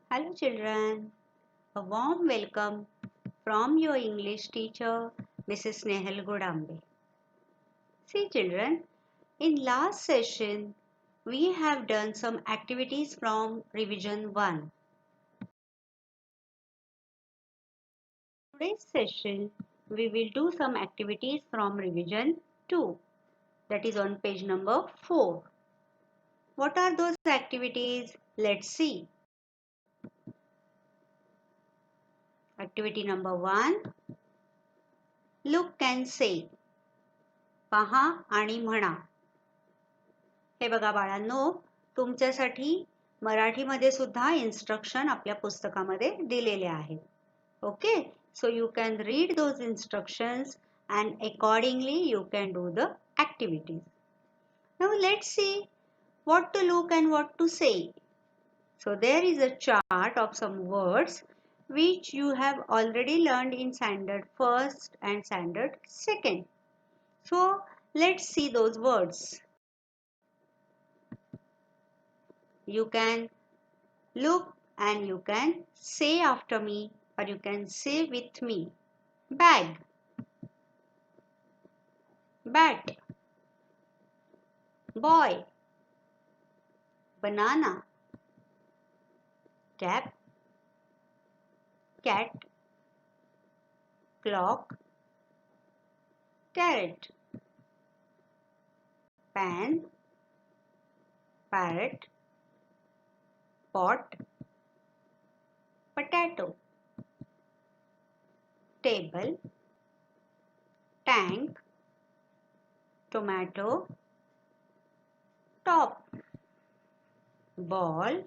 Hello children, a warm welcome from your English teacher Mrs. Nehal Godambe. See children, in last session we have done some activities from revision 1. Today's session we will do some activities from revision 2, that is on page number 4. What are those activities? Let's see. Activity number 1, look and say. पहा आणि म्हणा. हे बघा बाळांनो, तुमच्यासाठी मराठीमध्ये सुद्धा instruction आपल्या पुस्तकामध्ये दिलेले आहेत. Okay, so you can read those instructions and accordingly you can do the activities. Now let's see what to look and what to say. So there is a chart of some words which you have already learned in standard first and standard second. So let's see those words. You can look and you can say after me or you can say with me. Bag, bat, boy, banana, cap, cat, clock, carrot, pan, parrot, pot, potato, table, tank, tomato, top, ball,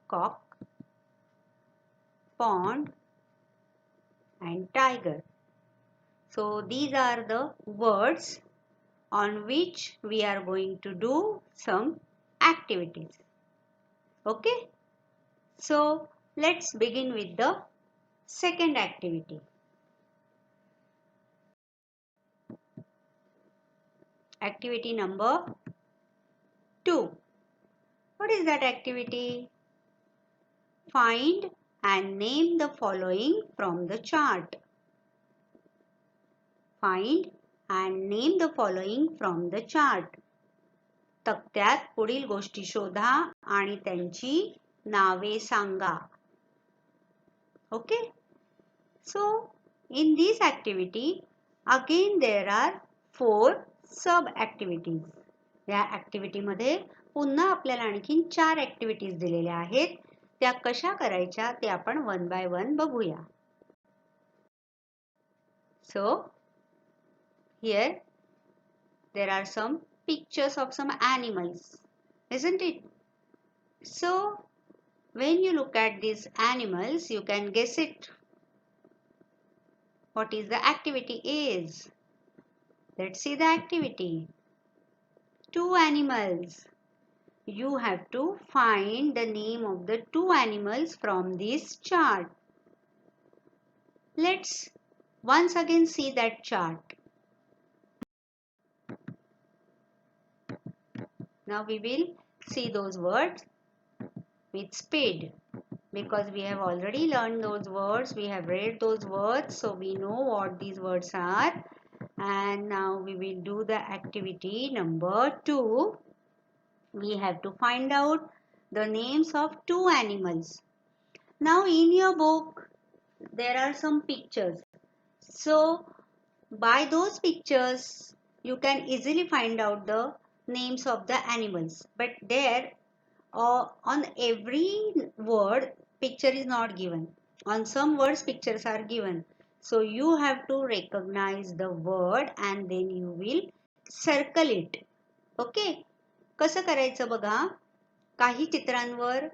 cock, pond and tiger. So these are the words on which we are going to do some activities. Okay, so let's begin with the second activity. Activity number 2. What is that activity? Find and name the following from the chart. Find and name the following from the chart. तक्त्यात पुढील गोष्टी शोधा आणि त्यांची नावे सांगा. Okay? So, in this activity, again there are 4 sub-activities. या activity मध्ये पुन्हा आपल्याला आणखीन 4 activities दिलेल्या आहेत. त्या कशा करायच्या ते आपण one by one बघूया. So, here there are some pictures of some animals, isn't it? So, when you look at these animals, you can guess it. What is the activity is? Let's see the activity. 2 animals. You have to find the name of the 2 animals from this chart. Let's once again see that chart. Now we will see those words with speed because we have already learned those words. We have read those words, so we know what these words are. And now we will do the activity number 2. We have to find out the names of 2 animals. Now in your book there are some pictures. So by those pictures you can easily find out the names of the animals. But there on every word picture is not given. On some words pictures are given. So you have to recognize the word and then you will circle it. Okay? कसं करायचं बघा, काही चित्रांवर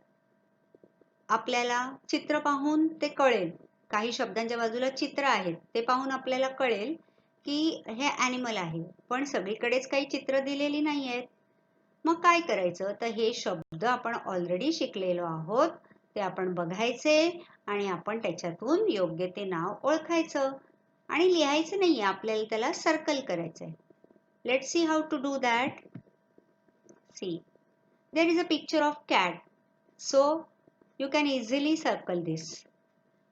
आपल्याला चित्र पाहून ते कळेल. काही शब्दांच्या बाजूला चित्र आहेत. ते पाहून आपल्याला कळेल की हे ॲनिमल आहे. पण सगळीकडेच काही चित्र दिलेली नाही आहेत. मग काय करायचं? तर हे शब्द आपण ऑलरेडी शिकलेलो आहोत. ते आपण बघायचे आणि आपण त्याच्यातून योग्य ते नाव ओळखायचं. आणि लिहायचं नाही, आपल्याला त्याला सर्कल करायचं आहे. Let's see how to do that. See, there is a picture of cat. So, You can easily circle this.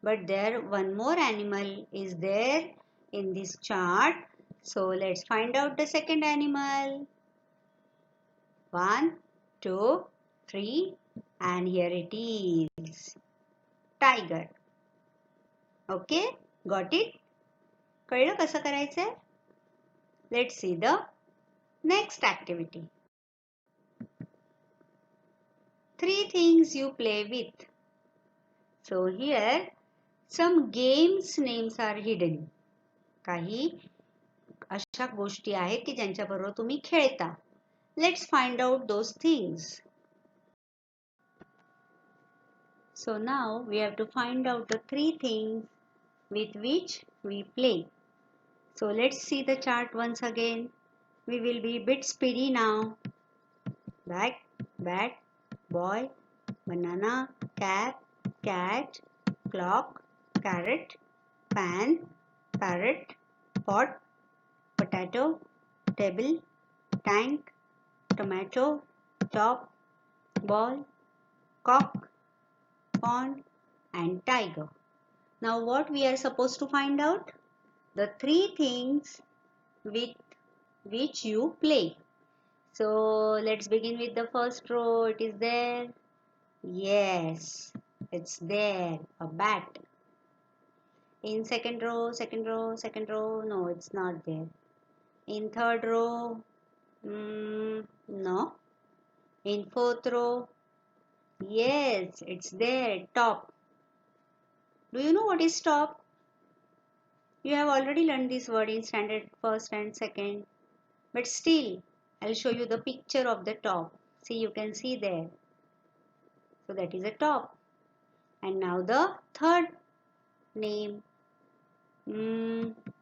But there one more animal is there in this chart. So let's find out the second animal. 1, 2, 3 and here it is. Tiger. Okay, got it? कळलं कसं करायचंय? Let's see the next activity. 3 things you play with. So here some games names are hidden. काही अशा गोष्टी आहेत की ज्यांच्याबरोबर तुम्ही खेळता. Let's find out those things. So now we have to find out the 3 things with which we play. So let's see the chart once again. We will be a bit speedy now. Bag, bat, boy, banana, cap, cat, clock, carrot, pan, parrot, pot, potato, table, tank, tomato, top, ball, cock, pond and tiger. Now what we are supposed to find out? The 3 things with which you play. So let's begin with the first row. It is there. Yes, it's there. A bat. In second row, no, it's not there. In third row, no. In fourth row, yes, it's there. Top. Do you know what is top? You have already learned this word in standard first and second. But still, I'll show you the picture of the top. See, you can see there. So that is a top. And now the third name.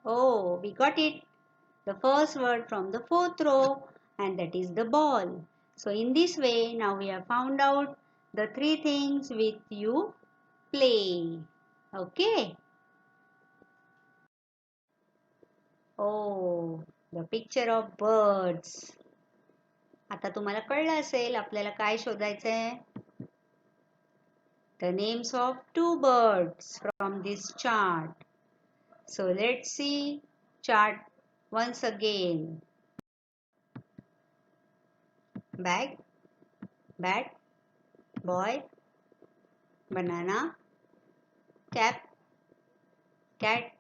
Oh, we got it. The first word from the fourth row and that is the ball. So in this way, now we have found out the 3 things with you play. Okay. Oh, the picture of birds. आता तुम्हाला कळलं असेल आपल्याला काय शोधायचंय? The names of 2 birds from this chart. So let's see chart once again. Bag, bat, boy, banana, cap, cat,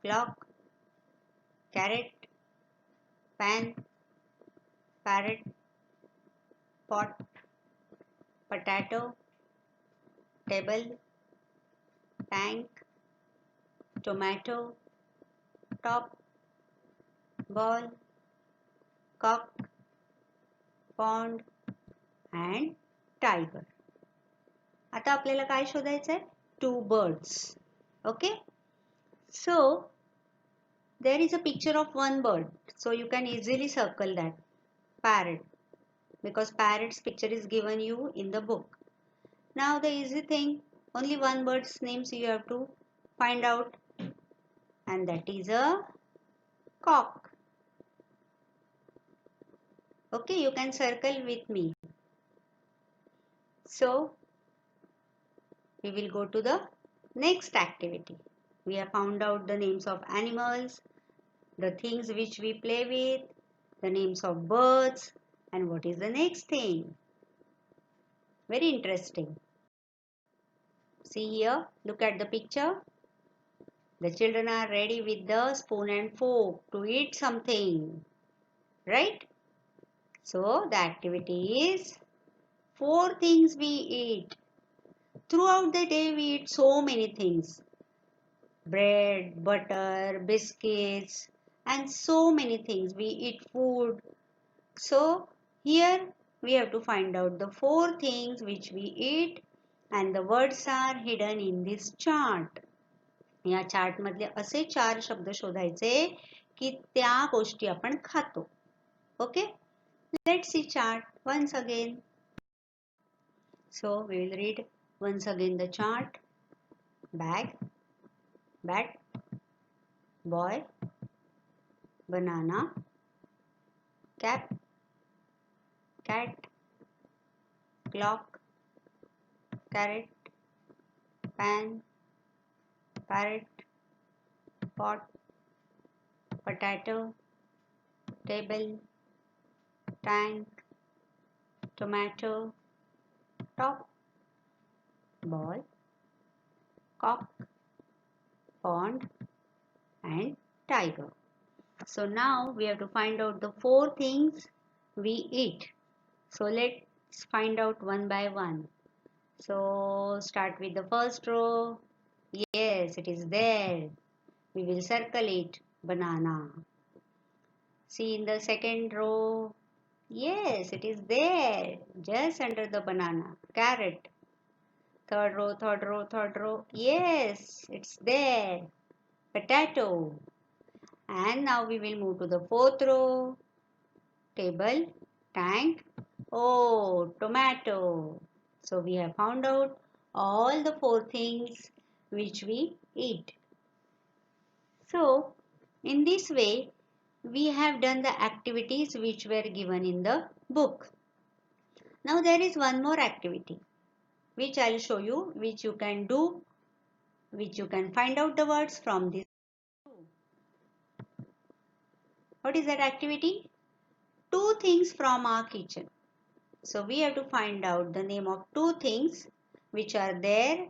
clock, carrot, pan, parrot, pot, potato, table, tank, tomato, top, ball, cock, pond and tiger. आता आपल्याला काय शोधायचंय? 2 birds. Okay? So there is a picture of one bird. So you can easily circle that. Parrot. Because parrot's picture is given you in the book. Now the easy thing, only one bird's names you have to find out. And that is a cock. Okay, you can circle with me. So we will go to the next activity. We have found out the names of animals, the things which we play with, the names of birds, and what is the next thing? Very interesting. See here, look at the picture. The children are ready with the spoon and fork to eat something, right? So the activity is 4 things we eat. Throughout the day we eat so many things. Bread, butter, biscuits and so many things. We eat food. So here we have to find out the 4 things which we eat and the words are hidden in this chart. या chart मधले असे 4 शब्द शोधायचे की त्या गोष्टी आपण खातो. Okay, let's see chart once again. So we will read once again the chart. Bag, bat, boy, banana, cap, cat, clock, carrot, pan, parrot, pot, potato, table, tank, tomato, top, ball, cock, pond, and tiger. So now we have to find out the 4 things we eat. So let's find out one by one. So start with the first row. Yes, it is there. We will circle it. Banana. See in the second row. Yes, it is there. Just under the banana. Carrot. Third row, third row, third row. Yes, it's there. Potato. And now we will move to the fourth row. Table, tank. Oh, tomato. So we have found out all the 4 things which we eat. So in this way, we have done the activities which were given in the book. Now there is one more activity which I will show you, which you can do, which you can find out the words from this. What is that activity? 2 things from our kitchen. So we have to find out the name of 2 things which are there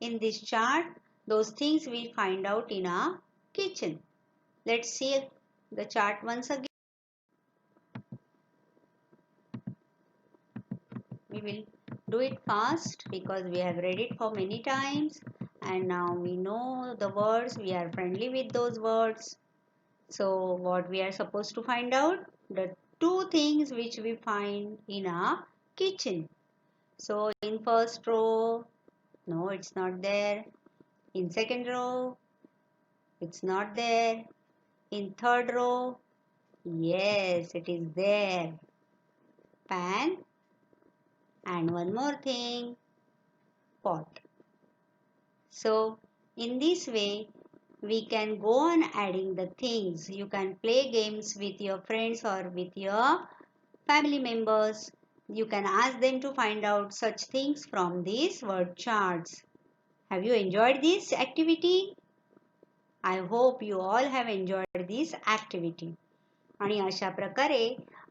in this chart. Those things we find out in our kitchen. Let's see the chart once again. We will do it fast because we have read it for many times and now we know the words. We are friendly with those words. So what we are supposed to find out? The 2 things which we find in our kitchen. So in first row, no, it's not there. In second row, it's not there. In third row, yes, it is there. Pan and one more thing, pot. So in this way, we can go on adding the things. You can play games with your friends or with your family members. You can ask them to find out such things from these word charts. Have you enjoyed this activity? I hope you all have enjoyed this activity. आणि अशा प्रकारे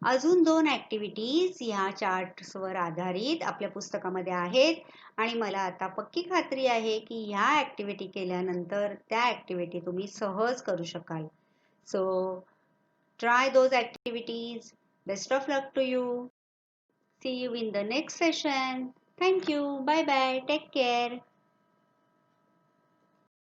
अजून 2 activities ह्या चार्ट्सवर आधारित आपल्या पुस्तकामध्ये आहेत आणि मला आता पक्की खात्री आहे की ह्या ॲक्टिव्हिटी केल्यानंतर त्या ॲक्टिव्हिटी तुम्ही सहज करू शकाल. So try those activities. Best of luck to you. See you in the next session. Thank you. Bye bye. Take care.